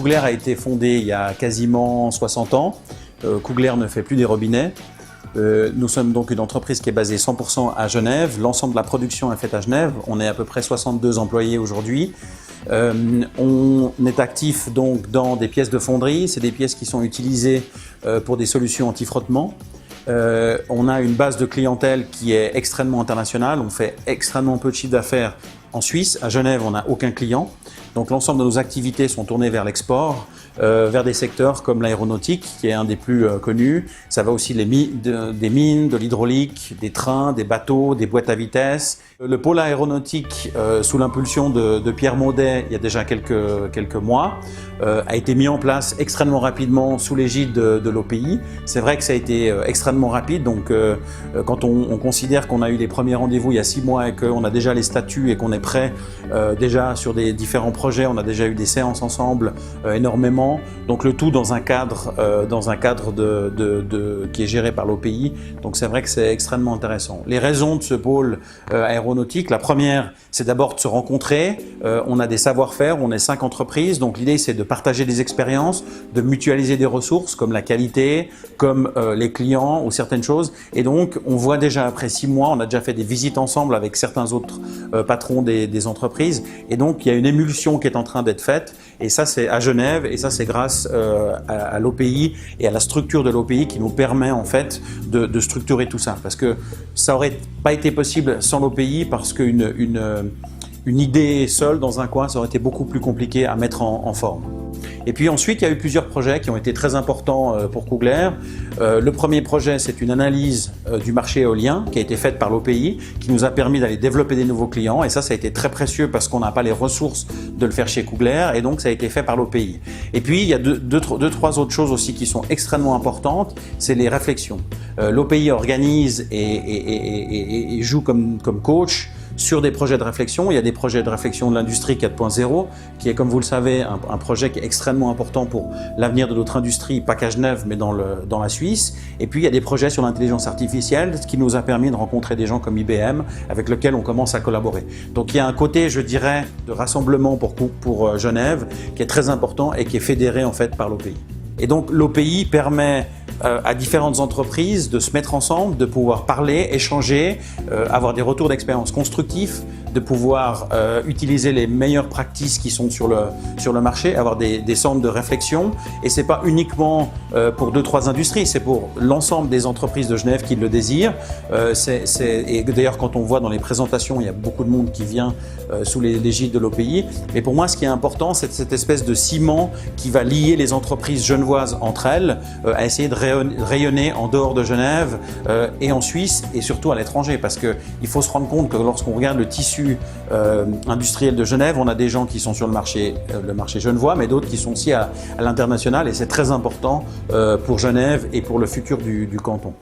Cougler a été fondé il y a quasiment 60 ans. Cougler ne fait plus des robinets. Nous sommes donc une entreprise qui est basée 100% à Genève. L'ensemble de la production est faite à Genève. On est à peu près 62 employés aujourd'hui. On est actif donc dans des pièces de fonderie. C'est des pièces qui sont utilisées pour des solutions anti-frottement. On a une base de clientèle qui est extrêmement internationale. On fait extrêmement peu de chiffre d'affaires en Suisse. À Genève, on n'a aucun client. Donc l'ensemble de nos activités sont tournées vers l'export, vers des secteurs comme l'aéronautique, qui est un des plus connus. Ça va aussi des mines, de l'hydraulique, des trains, des bateaux, des boîtes à vitesse. Le pôle aéronautique, sous l'impulsion de Pierre Maudet, il y a déjà quelques mois, a été mis en place extrêmement rapidement sous l'égide de l'OPI. C'est vrai que ça a été extrêmement rapide, donc quand on considère qu'on a eu les premiers rendez-vous il y a 6 mois et qu'on a déjà les statuts et qu'on est prêt déjà sur des différents projets, on a déjà eu des séances ensemble énormément, donc le tout dans un cadre, qui est géré par l'OPI, donc c'est vrai que c'est extrêmement intéressant. Les raisons de ce pôle aéronautique, la première, c'est d'abord de se rencontrer, on a des savoir-faire, on est 5 entreprises, donc l'idée c'est de partager des expériences, de mutualiser des ressources comme la qualité, comme les clients ou certaines choses, et donc on voit déjà après 6 mois, on a déjà fait des visites ensemble avec certains autres patrons des entreprises, et donc il y a une émulsion qui est en train d'être faite, et ça c'est à Genève, et ça c'est grâce à l'OPI et à la structure de l'OPI qui nous permet en fait de structurer tout ça, parce que ça aurait pas été possible sans l'OPI, parce qu'une idée seule dans un coin, ça aurait été beaucoup plus compliqué à mettre en forme. Et puis ensuite, il y a eu plusieurs projets qui ont été très importants pour Cougler. Le premier projet, c'est une analyse du marché éolien qui a été faite par l'OPI, qui nous a permis d'aller développer des nouveaux clients. Et ça a été très précieux parce qu'on n'a pas les ressources de le faire chez Cougler, et donc ça a été fait par l'OPI. Et puis, il y a deux, trois autres choses aussi qui sont extrêmement importantes, c'est les réflexions. L'OPI organise et joue comme coach sur des projets de réflexion. Il y a des projets de réflexion de l'industrie 4.0, qui est, comme vous le savez, un projet qui est extrêmement important pour l'avenir de notre industrie, pas qu'à Genève, mais dans la Suisse. Et puis, il y a des projets sur l'intelligence artificielle, ce qui nous a permis de rencontrer des gens comme IBM, avec lesquels on commence à collaborer. Donc, il y a un côté, je dirais, de rassemblement pour Genève, qui est très important et qui est fédéré, en fait, par l'OPI. Et donc, l'OPI permet à différentes entreprises de se mettre ensemble, de pouvoir parler, échanger, avoir des retours d'expérience constructifs, de pouvoir utiliser les meilleures pratiques qui sont sur le marché, avoir des centres de réflexion. Et c'est pas uniquement pour 2-3 industries, c'est pour l'ensemble des entreprises de Genève qui le désirent. Et d'ailleurs, quand on voit dans les présentations, il y a beaucoup de monde qui vient sous l'égide de l'OPI. Mais pour moi, ce qui est important, c'est cette espèce de ciment qui va lier les entreprises genevoises entre elles, à essayer de rayonner en dehors de Genève et en Suisse, et surtout à l'étranger, parce qu'il faut se rendre compte que lorsqu'on regarde le tissu industriel de Genève, on a des gens qui sont sur le marché genevois, mais d'autres qui sont aussi à l'international, et c'est très important pour Genève et pour le futur du canton.